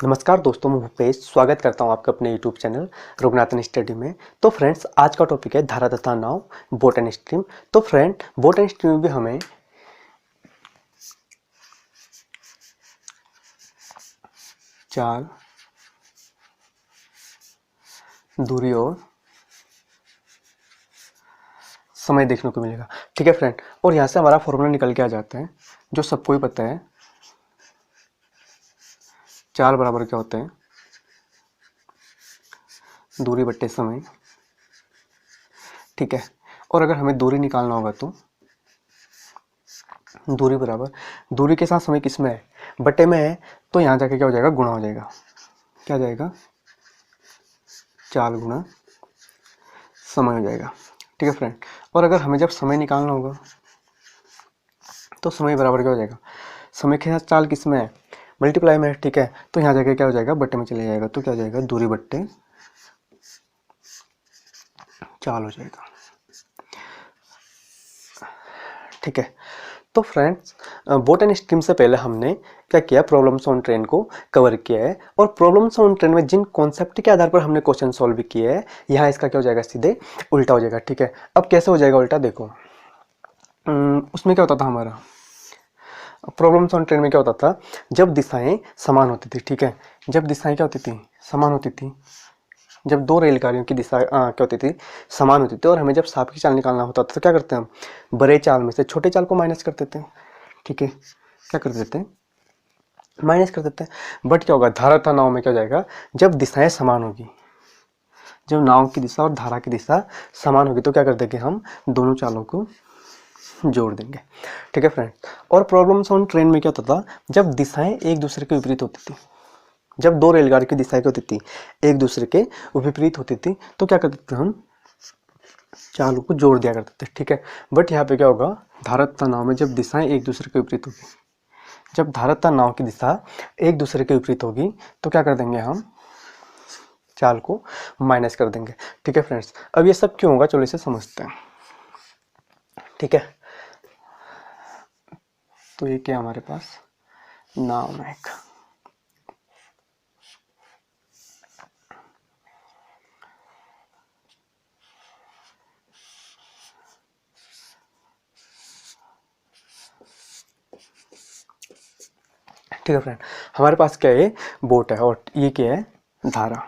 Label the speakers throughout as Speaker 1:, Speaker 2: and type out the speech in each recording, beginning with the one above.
Speaker 1: नमस्कार दोस्तों, मैं भूपेश स्वागत करता हूं आपका अपने यूट्यूब चैनल रघुनाथन स्टडी में। तो फ्रेंड्स, आज का टॉपिक है धारा तथा नाव, बोट एंड स्ट्रीम। तो फ्रेंड, बोट एंड स्ट्रीम में भी हमें चाल, दूरी और समय देखने को मिलेगा। ठीक है फ्रेंड, और यहाँ से हमारा फॉर्मूला निकल के आ जाता है जो सबको ही पता है। चाल बराबर क्या होता है? दूरी बट्टे समय। ठीक है, और अगर हमें दूरी निकालना होगा तो दूरी बराबर, दूरी के साथ समय किस में है? बट्टे में है। तो यहाँ जाके क्या हो जाएगा? गुणा हो जाएगा। क्या जाएगा? चाल गुणा समय हो जाएगा। ठीक है फ्रेंड, और अगर हमें जब समय निकालना होगा तो समय बराबर क्या हो जाएगा? समय के साथ चाल किस में है? मल्टीप्लाई में है। ठीक है, तो यहाँ जाके क्या हो जाएगा? बट्टे में चले जाएगा। तो क्या हो जाएगा? दूरी बट्टे चाल हो जाएगा। ठीक है, तो फ्रेंड्स, बोट एंड स्ट्रीम से पहले हमने क्या किया? प्रॉब्लम्स ऑन ट्रेन को कवर किया है, और प्रॉब्लम्स ऑन ट्रेन में जिन कॉन्सेप्ट के आधार पर हमने क्वेश्चन सॉल्व किए हैं, यहाँ इसका क्या हो जाएगा? सीधे उल्टा हो जाएगा। ठीक है, अब कैसे हो जाएगा उल्टा? देखो, उसमें क्या होता था हमारा? प्रॉब्लम्स ऑन ट्रेन में क्या होता था? जब दिशाएं समान होती थी। ठीक है, जब दिशाएं क्या होती थी? समान होती थी। जब दो रेलगाड़ियों की दिशा क्या होती थी? समान होती थी, और हमें जब सांप की चाल निकालना होता था तो क्या करते हैं हम? बड़े चाल में से छोटे चाल को माइनस कर देते हैं। ठीक है, क्या कर देते हैं? माइनस कर देते हैं। बट क्या होगा? धारा तथा नाव में क्या हो जाएगा? जब दिशाएं समान होगी, जब नाव की दिशा और धारा की दिशा समान होगी तो क्या कर देंगे? हम दोनों चालों को जोड़ देंगे। ठीक है फ्रेंड, और प्रॉब्लम्स ऑन ट्रेन में क्या होता था? जब दिशाएं एक दूसरे के विपरीत होती थी, जब दो रेलगाड़ी की दिशाएं क्या होती थी? एक दूसरे के विपरीत होती थी, तो क्या करते थे हम? चालों को जोड़ दिया करते थे। ठीक है, बट यहाँ पे क्या होगा? धारा तथा नाव में जब दिशाएं एक दूसरे के विपरीत होगी, जब धारा तथा नाव की दिशा एक दूसरे के विपरीत होगी तो क्या कर देंगे? हम चाल को माइनस कर देंगे। ठीक है फ्रेंड्स, अब ये सब क्यों होगा? चलो इसे समझते हैं। ठीक है, तो ये क्या हमारे पास? नाव में एक ठीक है फ्रेंड, हमारे पास क्या है? बोट है, और ये क्या है? धारा।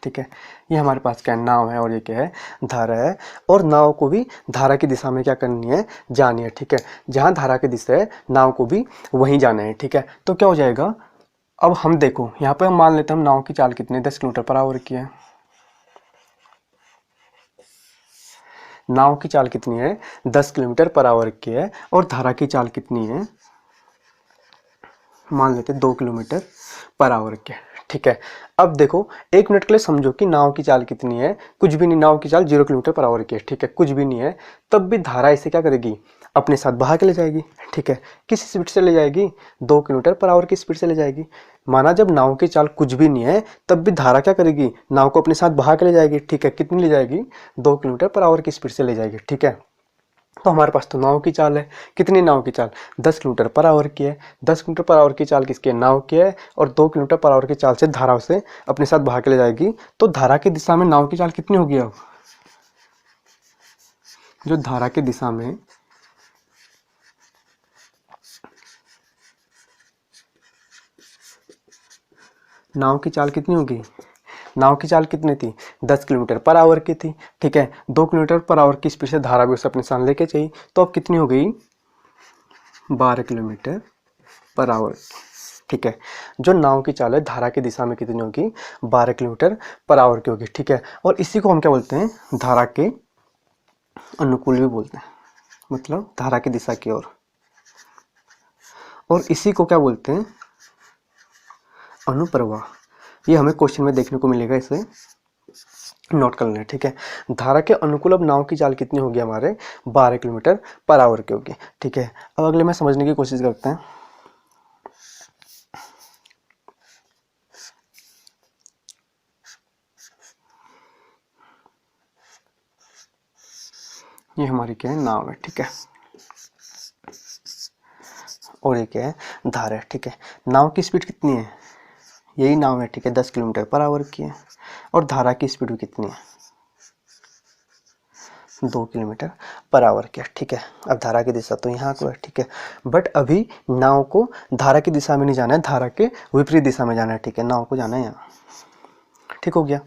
Speaker 1: ठीक है, ये हमारे पास क्या है? नाव है, और ये क्या है? धारा है। और नाव को भी धारा की दिशा में क्या करनी है? जानी है। ठीक है, जहाँ धारा की दिशा है नाव को भी वहीं जाना है। ठीक है, तो क्या हो जाएगा? अब हम देखो, यहाँ पे हम मान लेते हैं हम नाव की चाल कितनी? 10 किलोमीटर पर आवर की है। नाव की चाल कितनी है? 10 किलोमीटर पर आवर की है, और धारा की चाल कितनी है? मान लेते 2 किलोमीटर पर आवर के। ठीक है, अब देखो, 1 मिनट के लिए समझो कि नाव की चाल कितनी है? कुछ भी नहीं, नाव की चाल 0 किलोमीटर पर आवर की है। ठीक है, कुछ भी नहीं है, तब भी धारा इसे क्या करेगी? अपने साथ बहा के ले जाएगी। ठीक है, किस स्पीड से ले जाएगी? 2 किलोमीटर पर आवर की स्पीड से ले जाएगी। माना जब नाव की चाल कुछ भी नहीं है, तब भी धारा क्या करेगी? नाव को अपने साथ बहा के ले जाएगी। ठीक है, कितनी ले जाएगी? 2 किलोमीटर पर आवर की स्पीड से ले जाएगी। ठीक है, तो हमारे पास तो नाव की चाल है। कितनी नाव की चाल? 10 किलोमीटर पर आवर की है। 10 किलोमीटर पर आवर की चाल किसकी है? नाव की है, और 2 किलोमीटर पर आवर की चाल से धारा उसे अपने साथ बहा के ले जाएगी। तो धारा की दिशा में नाव की चाल कितनी होगी? अब जो धारा की दिशा में नाव की चाल कितनी होगी? नाव की चाल कितनी थी? 10 किलोमीटर पर आवर की थी। ठीक है, 2 किलोमीटर पर आवर की स्पीड से धारा भी उसे अपने साथ लेके चाहिए, तो अब कितनी हो गई? 12 किलोमीटर पर आवर। ठीक है, जो नाव की चाल है धारा की दिशा में कितनी होगी? 12 किलोमीटर पर आवर की होगी। ठीक है, और इसी को हम क्या बोलते हैं? धारा के अनुकूल भी बोलते हैं, मतलब धारा की दिशा की ओर। और इसी को क्या बोलते हैं? अनुप्रवाह। ये हमें क्वेश्चन में देखने को मिलेगा, इसे नोट कर लें। ठीक है, धारा के अनुकूल अब नाव की चाल कितनी होगी? हमारे 12 किलोमीटर पर आवर की होगी। ठीक है, अब अगले में समझने की कोशिश करते हैं। ये हमारी क्या है? नाव है। ठीक है, और ये क्या है? धारा है। ठीक है, नाव की स्पीड कितनी है? यही नाव है, ठीक है, 10 किलोमीटर पर आवर की है और धारा की स्पीड भी कितनी है, 2 किलोमीटर पर आवर की है, ठीक है। अब धारा की दिशा तो यहाँ को है, ठीक है, बट अभी नाव को धारा की दिशा में नहीं जाना है, धारा के विपरीत दिशा में जाना है, ठीक है, नाव को जाना है यहाँ, ठीक हो गया।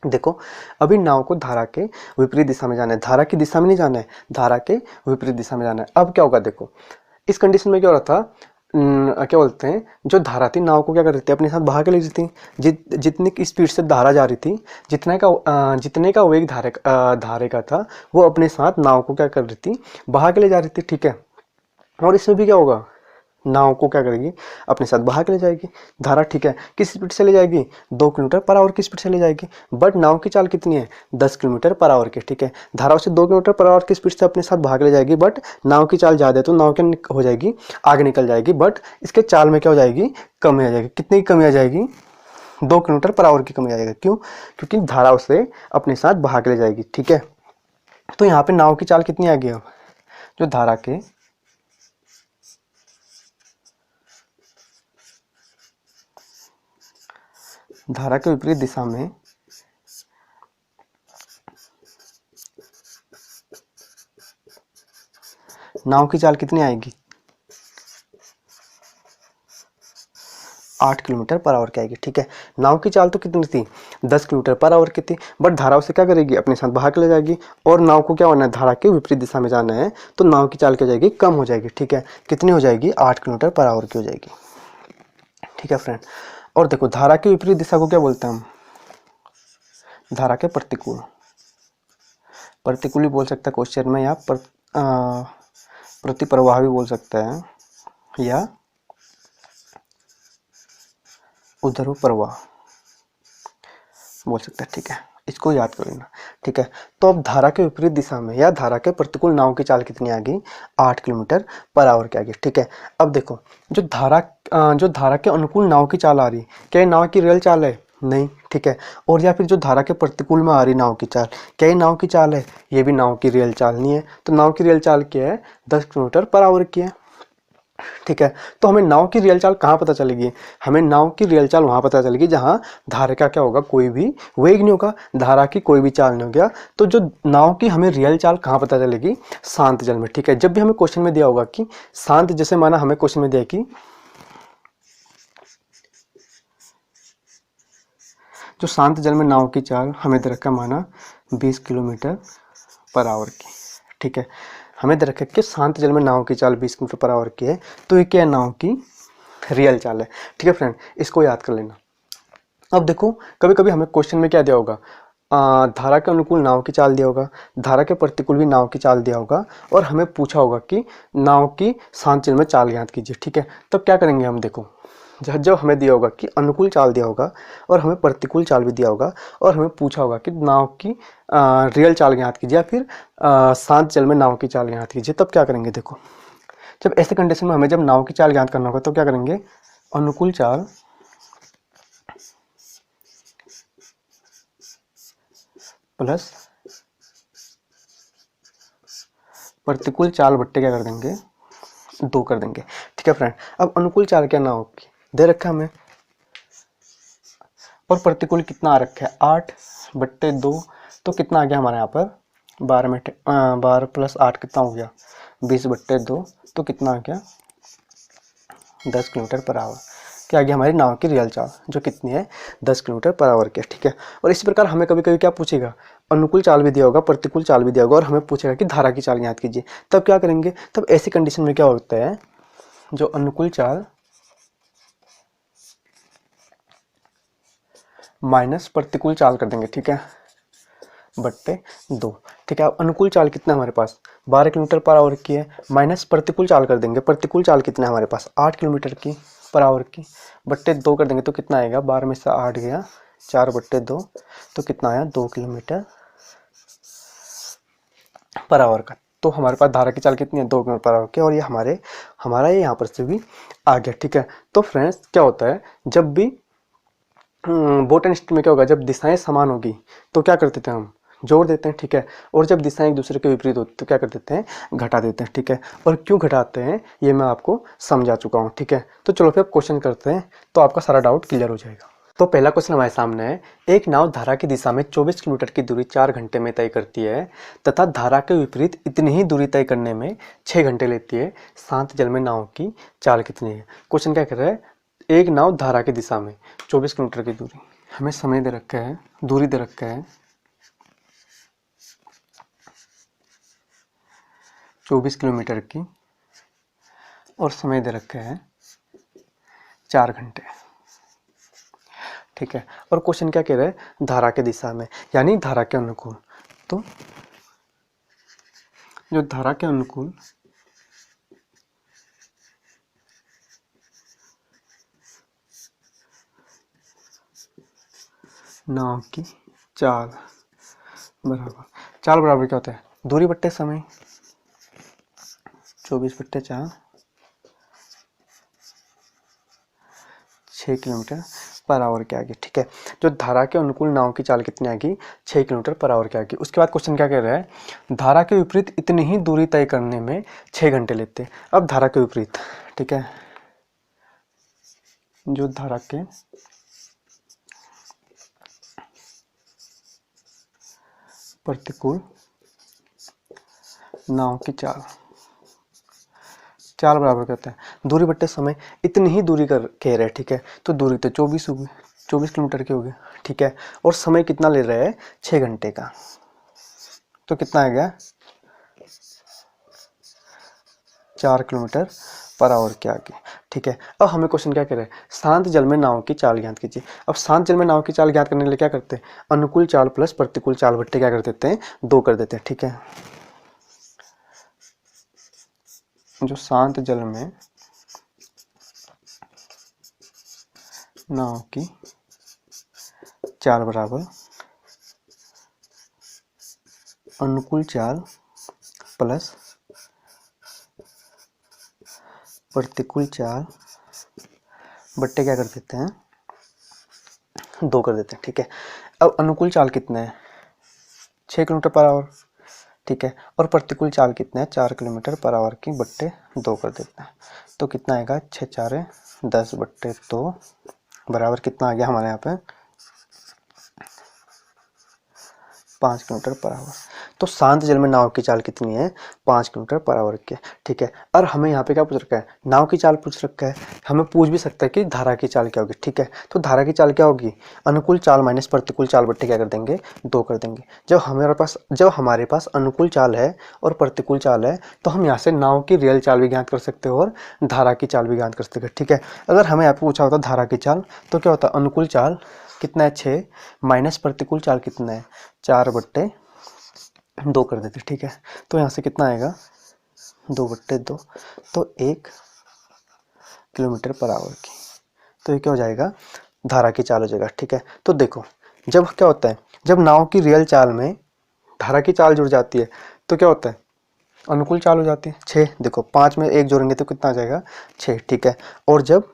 Speaker 1: देखो अभी नाव को धारा के विपरीत दिशा में जाना है, धारा की दिशा में नहीं जाना है, धारा के विपरीत दिशा में जाना है। अब क्या होगा, देखो इस कंडीशन में क्या हो रहा था, क्या बोलते हैं, जो धारा थी नाव को क्या कर रही थी, अपने साथ बहा के ले रही थी। जितनी की स्पीड से धारा जा रही थी, जितने का वेग धारे का था, वो अपने साथ नाव को क्या कर रही थी, बहा के ले जा रही थी, ठीक है। और इसमें भी क्या होगा, नाव को क्या करेगी, अपने साथ बहा के ले जाएगी धारा, ठीक है। किस स्पीड से ले जाएगी, 2 किलोमीटर पर आवर की स्पीड से ले जाएगी, बट नाव की चाल कितनी है, 10 किलोमीटर पर आवर की, ठीक है। धारा उसे 2 किलोमीटर पर आवर की स्पीड से अपने साथ बहा के ले जाएगी, बट नाव की चाल ज़्यादा है तो नाव क्या हो जाएगी, आगे निकल जाएगी, बट इसके चाल में क्या हो जाएगी, कमी आ जाएगी। कितनी की कमी आ जाएगी, 2 किलोमीटर पर आवर की कमी आ जाएगी। क्यों, क्योंकि धारा उसे अपने साथ बहा के ले जाएगी, ठीक है। तो यहाँ पे नाव की चाल कितनी आ गई, अब जो धारा के विपरीत दिशा में नाव की चाल कितनी आएगी, 8 किलोमीटर पर आवर की आएगी, ठीक है। नाव की चाल तो कितनी थी, 10 किलोमीटर पर आवर की थी, बट धारा उसे क्या करेगी, अपने साथ बहा के ले जाएगी, और नाव को क्या होना है, धारा के विपरीत दिशा में जाना है, तो नाव की चाल क्या हो जाएगी, कम हो जाएगी, ठीक है। कितनी हो जाएगी, 8 किलोमीटर पर आवर की हो जाएगी, ठीक है फ्रेंड। और देखो धारा के विपरीत दिशा को क्या बोलते हैं हम, धारा के प्रतिकूल, प्रतिकूल भी बोल सकते हैं क्वेश्चन में, या प्रतिप्रवाह भी बोल सकते हैं, या उधर्व प्रवाह बोल सकते हैं, ठीक है। इसको याद कर लेना, ठीक है। तो अब धारा के विपरीत दिशा में या धारा के प्रतिकूल नाव की चाल कितनी आ गई, 8 किलोमीटर पर आवर की आ गई, ठीक है। अब देखो जो धारा के अनुकूल नाव की चाल आ रही, क्या ये नाव की रियल चाल है, नहीं, ठीक है। और या फिर जो धारा के प्रतिकूल में आ रही नाव की चाल, क्या ये नाव की चाल है, ये भी नाव की रियल चाल नहीं है। तो नाव की रियल चाल क्या है, 10 किलोमीटर पर आवर की है, ठीक है। तो हमें नाव की रियल चाल कहाँ पता चलेगी, हमें नाव की रियल चाल वहाँ पता चलेगी जहाँ धारा का क्या होगा, कोई भी वेग नहीं होगा, धारा की कोई भी चाल नहीं हो गया। तो जो नाव की हमें रियल चाल कहाँ पता चलेगी, शांत जल में, ठीक है। जब भी हमें क्वेश्चन में दिया होगा कि शांत, जैसे माना हमें क्वेश्चन में दिया कि जो शांत जल में नाव की चाल हमें दे रखा माना 20 किलोमीटर पर आवर की, ठीक है। हमें दे रखा कि शांत जल में नाव की चाल 20 किलोमीटर पर आवर की है, तो ये क्या है, नाव की रियल चाल है, ठीक है फ्रेंड, इसको याद कर लेना। अब देखो कभी कभी हमें क्वेश्चन में क्या दिया होगा, धारा के अनुकूल नाव की चाल दिया होगा, धारा के प्रतिकूल भी नाव की चाल दिया होगा, और हमें पूछा होगा कि नाव की शांत जल में चाल ज्ञात कीजिए, ठीक है। तब क्या करेंगे हम, देखो जब हमें दिया होगा कि अनुकूल चाल दिया होगा और हमें प्रतिकूल चाल भी दिया होगा, और हमें पूछा होगा कि नाव की रियल चाल ज्ञात कीजिए या फिर शांत जल में नाव की चाल ज्ञात कीजिए, तब क्या करेंगे। देखो जब ऐसे कंडीशन में हमें जब नाव की चाल ज्ञात करना होगा तो क्या करेंगे, अनुकूल चाल प्लस प्रतिकूल चाल बट्टे क्या कर देंगे, 2 कर देंगे, ठीक है फ्रेंड। अब अनुकूल चाल क्या नाव की दे रखा है हमें, और प्रतिकूल कितना आ रखा है, 8/2, तो कितना आ गया हमारे यहाँ पर 12 प्लस 8 कितना हो गया, 20/2, तो कितना आ गया, 10 किलोमीटर पर आवर क्या आ गया हमारी नाव की रियल चाल, जो कितनी है, 10 किलोमीटर पर आवर की, ठीक है। और इसी प्रकार हमें कभी कभी क्या पूछेगा, अनुकूल चाल भी दिया होगा, प्रतिकूल चाल भी दिया होगा, और हमें पूछेगा कि धारा की चाल ज्ञात कीजिए, तब क्या करेंगे, तब ऐसी कंडीशन में क्या होता है, जो अनुकूल चाल माइनस प्रतिकूल चाल कर देंगे, ठीक है, बट्टे 2, ठीक है। अब अनुकूल चाल कितना हमारे पास 12 किलोमीटर पर आवर की है, माइनस प्रतिकूल चाल कर देंगे, प्रतिकूल चाल कितना है हमारे पास 8 किलोमीटर की पर आवर की, बट्टे 2 कर देंगे, तो कितना आएगा, 12 में से 8 गया 4/2, तो कितना आया 2 किलोमीटर पर आवर का। तो हमारे पास धारा की चाल कितनी है, 2 किलोमीटर पर आवर की, और ये हमारा ये यहाँ पर से भी आ गया, ठीक है। तो फ्रेंड्स क्या होता है, जब भी बोट एंड स्ट्रीम में क्या होगा, जब दिशाएं समान होगी तो क्या करते थे हम, जोड़ देते हैं, ठीक है। और जब दिशाएं एक दूसरे के विपरीत होती तो क्या कर देते हैं, घटा देते हैं, ठीक है। और क्यों घटाते हैं ये मैं आपको समझा चुका हूँ, ठीक है। तो चलो फिर क्वेश्चन करते हैं, तो आपका सारा डाउट क्लियर हो जाएगा। तो पहला क्वेश्चन हमारे सामने है, एक नाव धारा की दिशा में 24 किलोमीटर की दूरी 4 घंटे में तय करती है तथा धारा के विपरीत इतनी ही दूरी तय करने में 6 घंटे लेती है, शांत जल में नाव की चाल कितनी है। क्वेश्चन क्या कर रहा है, एक नाव धारा की दिशा में 24 किलोमीटर की दूरी, हमें समय दे रखा है, दूरी दे रखा है 24 किलोमीटर की और समय दे रखा है 4 घंटे, ठीक है। और क्वेश्चन क्या कह रहा है, धारा के दिशा में यानी धारा के अनुकूल। तो जो धारा के अनुकूल नाव की चाल बराबर, चाल बराबर क्या होता है, दूरी बट्टे समय, 24/4 6 किलोमीटर पर आवर के आगे, ठीक है। जो धारा के अनुकूल नाव की चाल कितनी आएगी, 6 किलोमीटर पर आवर के आगे। उसके बाद क्वेश्चन क्या कह रहा है, धारा के विपरीत इतनी ही दूरी तय करने में 6 घंटे लेते हैं। अब धारा के विपरीत, ठीक है, जो धारा के प्रतिकूल नाव की चाल, चाल बराबर कहते हैं दूरी बट्टे समय, इतनी ही दूरी कर कह रहे हैं, ठीक है। तो दूरी तो 24 होगी, 24 किलोमीटर की होगी, ठीक है। और समय कितना ले रहे हैं, 6 घंटे का, तो कितना आएगा 4 किलोमीटर पर आवर के आगे, ठीक है। अब हमें क्वेश्चन क्या कह रहे हैं, शांत जल में नाव की चाल ज्ञात कीजिए। अब शांत जल में नाव की चाल ज्ञात करने के लिए क्या करते हैं, अनुकूल चाल प्लस प्रतिकूल चाल बट्टे क्या कर देते हैं, 2 कर देते हैं, ठीक है। जो शांत जल में नाव की चाल बराबर अनुकूल चाल प्लस प्रतिकूल चाल बट्टे क्या कर देते हैं, 2 कर देते हैं, ठीक है। अब अनुकूल चाल कितना है, 6 किलोमीटर पर आवर, ठीक है। और प्रतिकूल चाल कितना है, 4 किलोमीटर पर आवर की बट्टे 2 कर देते हैं। तो कितना आएगा, 6 4 10 बट्टे 2 बराबर कितना आ गया हमारे यहाँ पे 5 किलोमीटर पर आवर। तो शांत जल में नाव की चाल कितनी है, 5 किलोमीटर पर आवर की, ठीक है। और हमें यहाँ पे क्या पूछ रखा है, नाव की चाल पूछ रखा है। हमें पूछ भी सकता है कि धारा की चाल क्या होगी, ठीक है। तो धारा की चाल क्या होगी, अनुकूल चाल माइनस प्रतिकूल चाल बट्टे क्या कर देंगे, 2 कर देंगे। जब हमारे पास अनुकूल चाल है और प्रतिकूल चाल है, तो हम यहाँ से नाव की रियल चाल भी ज्ञात कर सकते हैं और धारा की चाल भी ज्ञात कर सकते हैं, ठीक है। अगर हमें यहाँ पे पूछा होता धारा की चाल, तो क्या होता है, अनुकूल चाल कितना है 6 माइनस प्रतिकूल चाल कितना है 4 बट्टे 2 कर देते, ठीक है। तो यहाँ से कितना आएगा 2 बट्टे 2, तो 1 किलोमीटर पर आवर की। तो ये क्या हो जाएगा, धारा की चाल हो जाएगा, ठीक है। तो देखो जब क्या होता है, जब नाव की रियल चाल में धारा की चाल जुड़ जाती है तो क्या होता है, अनुकूल चाल हो जाती है 6। देखो 5 में 1 जोड़ेंगे तो कितना आ जाएगा 6, ठीक है। और जब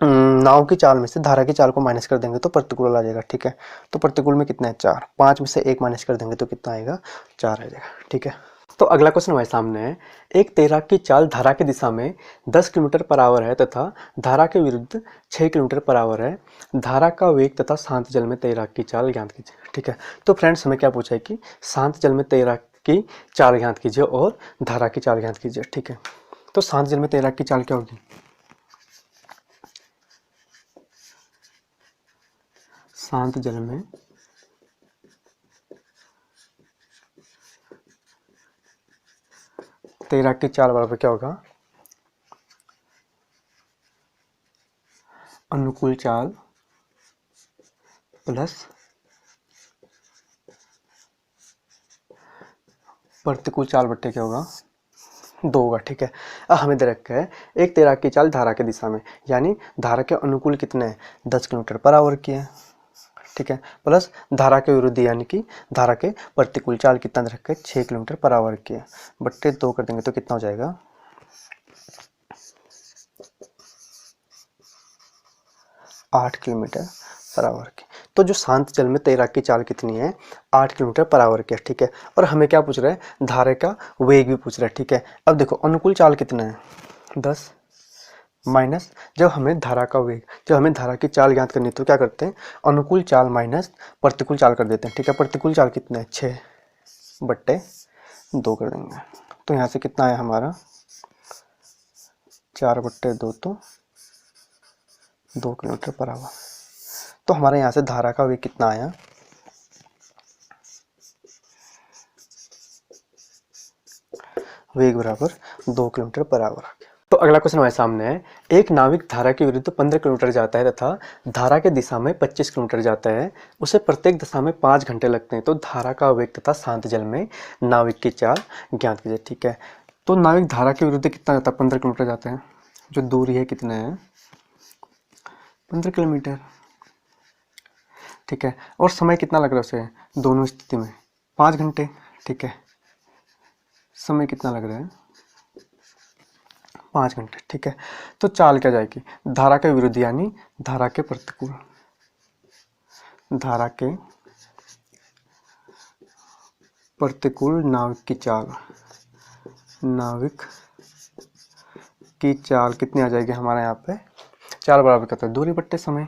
Speaker 1: नाव की चाल में से धारा की चाल को माइनस कर देंगे तो प्रतिकूल आ जाएगा, ठीक है। तो प्रतिकूल में कितना है 4, 5 में से 1 माइनस कर देंगे तो कितना आएगा 4 आ जाएगा, ठीक है। तो अगला क्वेश्चन हमारे सामने है, एक तैराक की चाल धारा की दिशा में 10 किलोमीटर पर आवर है तथा धारा के विरुद्ध 6 किलोमीटर पर आवर है, धारा का वेग तथा शांत जल में तैराक की चाल ज्ञात कीजिए, ठीक है। तो फ्रेंड्स हमें क्या पूछा है कि शांत जल में तैराक की चाल ज्ञात कीजिए और धारा की चाल ज्ञात कीजिए, ठीक है। तो शांत जल में तैराक की चाल क्या होगी, शांत जल में तैराक की चाल बराबर क्या होगा, अनुकूल चाल प्लस प्रतिकूल चाल बट्टे क्या होगा 2 होगा, ठीक है। अब हमें दे रखा है एक तैराक की चाल धारा की दिशा में, यानी धारा के अनुकूल कितने हैं 10 किलोमीटर पर आवर की है, ठीक है, प्लस धारा के विरुद्ध यानी कि धारा के प्रतिकूल चाल कितना दे रखा है 6 किलोमीटर पर आवर की है, बट्टे 2 कर देंगे तो कितना हो जाएगा 8 किलोमीटर पर आवर की। तो जो शांत जल में तैराक की चाल कितनी है, 8 किलोमीटर पर आवर की है, ठीक है। और हमें क्या पूछ रहा है, धारा का वेग भी पूछ रहा है, ठीक है। अब देखो अनुकूल चाल कितना है, 10 माइनस, जब हमें धारा का वेग, जब हमें धारा की चाल ज्ञात करनी है तो क्या करते हैं, अनुकूल चाल माइनस प्रतिकूल चाल कर देते हैं, ठीक है। प्रतिकूल चाल कितना है, 6/2 कर देंगे। तो यहाँ से कितना आया हमारा, 4/2, तो 2 किलोमीटर पर आवर। तो हमारे यहाँ से धारा का वेग कितना आया, वेग बराबर 2 किलोमीटर पर आवर आ गया। तो अगला क्वेश्चन हमारे सामने है, एक नाविक धारा के विरुद्ध 15 किलोमीटर जाता है तथा धारा के दिशा में 25 किलोमीटर जाता है, उसे प्रत्येक दिशा में 5 घंटे लगते हैं, तो धारा का वेग तथा शांत जल में नाविक की चाल ज्ञात कीजिए, ठीक है। तो नाविक धारा के विरुद्ध कितना जाता है, 15 किलोमीटर जाते हैं, जो दूरी है कितना है, 15 किलोमीटर, ठीक है। और समय कितना लग रहा है उसे, दोनों स्थिति में 5 घंटे, ठीक है। समय कितना लग रहा है, 5 घंटे, ठीक है। तो चाल क्या जाएगी, धारा के विरुद्ध यानी धारा के प्रतिकूल, धारा के प्रतिकूल नाविक की चाल, नाविक की चाल कितनी आ जाएगी हमारे यहाँ पे, चाल बराबर करते हैं दूरी बट्टे समय,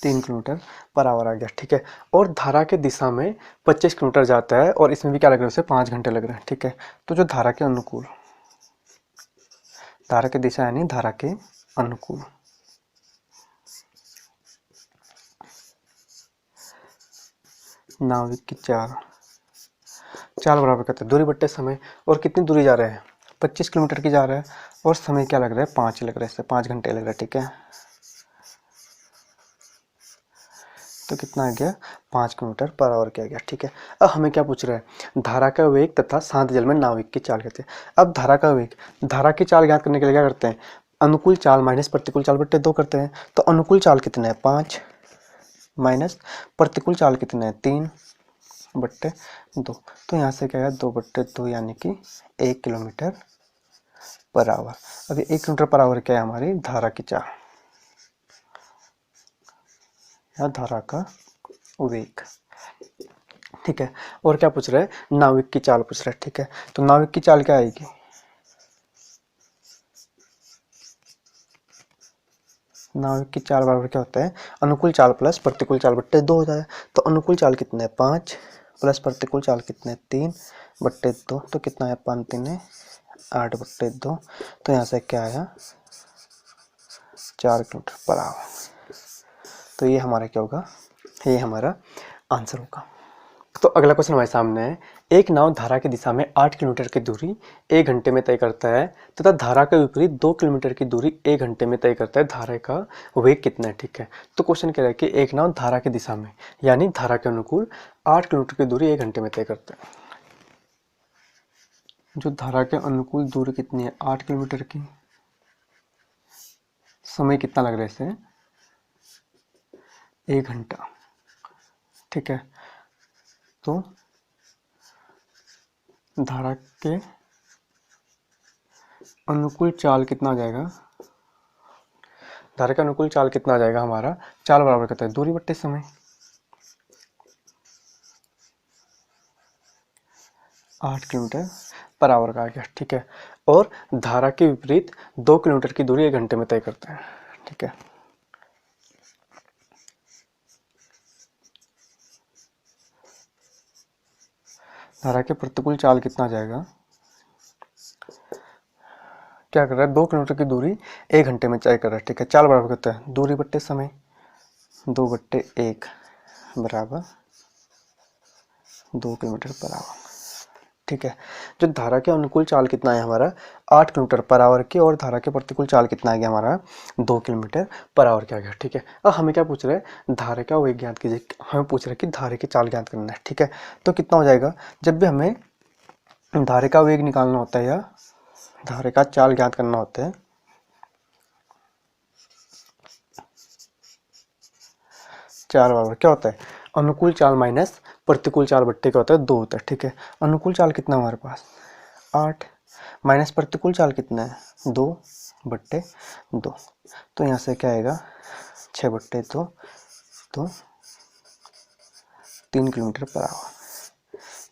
Speaker 1: तीन किलोमीटर पर आवर आ गया, ठीक है। और धारा के दिशा में 25 किलोमीटर जाता है और इसमें भी क्या लग रहा है, उसे 5 घंटे लग रहे हैं, ठीक है। तो जो धारा के अनुकूल, धारा के दिशा यानी धारा के अनुकूल नाविक की चाल, चाल बराबर करते हैं दूरी बट्टे समय। और कितनी दूरी जा रहे हैं, 25 किलोमीटर की जा रहा है, और समय क्या लग रहा है, 5 लग रहा है, इससे 5 घंटे लग रहा है, ठीक है। तो कितना आ गया, 5 किलोमीटर पर आवर किया गया, ठीक है। अब हमें क्या पूछ रहा है, धारा का वेग तथा शांत जल में नाविक की चाल कहते हैं। अब धारा का वेग, धारा की चाल ज्ञात करने के लिए क्या करते हैं, अनुकूल चाल माइनस प्रतिकूल चाल बट्टे 2 करते हैं। तो अनुकूल चाल कितना है, 5 माइनस प्रतिकूल चाल कितना है, 3/2। तो यहाँ से क्या है, 2/2 यानी कि 1 किलोमीटर पर आवर। अभी 1 किलोमीटर पर आवर क्या है, हमारी धारा की चाल या धारा का वेग, ठीक है। और क्या पूछ रहा है, नाविक की चाल पूछ रहा है, ठीक है। तो नाविक की चाल क्या आएगी, नाविक की चाल बराबर क्या होता है, अनुकूल चाल प्लस प्रतिकूल चाल बट्टे 2 होता है। तो अनुकूल चाल कितना है, 5 प्लस प्रतिकूल चाल कितना है, 3/2। तो कितना है, 5 3 8/2। तो यहाँ से क्या आया, 4 किलोमीटर पर आवर। तो ये हमारा क्या होगा, ये हमारा आंसर होगा। तो अगला क्वेश्चन हमारे सामने है, एक नाव धारा की दिशा में 8 किलोमीटर की दूरी 1 घंटे में तय करता है तथा धारा के विपरीत 2 किलोमीटर की दूरी 1 घंटे में तय करता है, धारा का वेग कितना है, ठीक है। तो क्वेश्चन कह रहा है कि एक नाव धारा की दिशा में यानी धारा के अनुकूल 8 किलोमीटर की दूरी 1 घंटे में तय करता है। जो धारा के अनुकूल दूरी कितनी है, 8 किलोमीटर की, समय कितना लग रहा है इसे, 1 घंटा, ठीक है। तो धारा के अनुकूल चाल कितना आ जाएगा, धारा का अनुकूल चाल कितना आ जाएगा हमारा, चाल बराबर करता है दूरी बट्टे समय, 8 किलोमीटर पर आवर का आ गया, ठीक है। और धारा के विपरीत 2 किलोमीटर की दूरी 1 घंटे में तय करते हैं, ठीक है। धारा के प्रतिकूल चाल कितना आ जाएगा, क्या कर रहा है, 2 किलोमीटर की दूरी 1 घंटे में तय कर रहा है, ठीक है। चाल बराबर करता है दूरी बट्टे समय, 2/1 बराबर 2 किलोमीटर पर आवर, ठीक है। जो धारा के अनुकूल चाल कितना है हमारा, 8 किलोमीटर पर आवर की, और धारा के प्रतिकूल चाल कितना आ गया हमारा, 2 किलोमीटर पर आवर के आ गया, ठीक है। अब हमें क्या पूछ रहे हैं, धारा का वेग ज्ञात कीजिए, हमें पूछ रहे हैं कि धारा की चाल ज्ञात करना है, ठीक है। तो कितना हो जाएगा, जब भी हमें धारा का वेग निकालना होता है या धारा का चाल ज्ञात करना होता है, चार बराबर क्या होता है, अनुकूल चाल माइनस प्रतिकूल चाल बट्टे क्या होता है, 2 होता है, ठीक है। अनुकूल चाल कितना हमारे पास, 8 माइनस प्रतिकूल चाल कितना है, 2, बट्टे 2। तो यहाँ से क्या आएगा 6 बट्टे 2 तो 3 किलोमीटर पर आवर।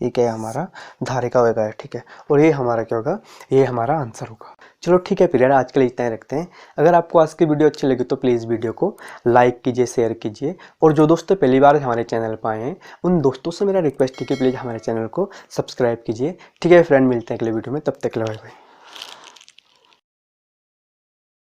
Speaker 1: ये क्या है हमारा धारे का वेग है, ठीक है। और ये हमारा क्या होगा, ये हमारा आंसर होगा। चलो ठीक है पीरियड, आज के लिए इतना ही रखते हैं। अगर आपको आज की वीडियो अच्छी लगी तो प्लीज़ वीडियो को लाइक कीजिए, शेयर कीजिए। और जो दोस्त पहली बार हमारे चैनल पर आए हैं उन दोस्तों से मेरा रिक्वेस्ट है कि प्लीज़ हमारे चैनल को सब्सक्राइब कीजिए। ठीक है फ्रेंड, मिलते हैं अगले वीडियो में, तब तक के लिए बाय बाय।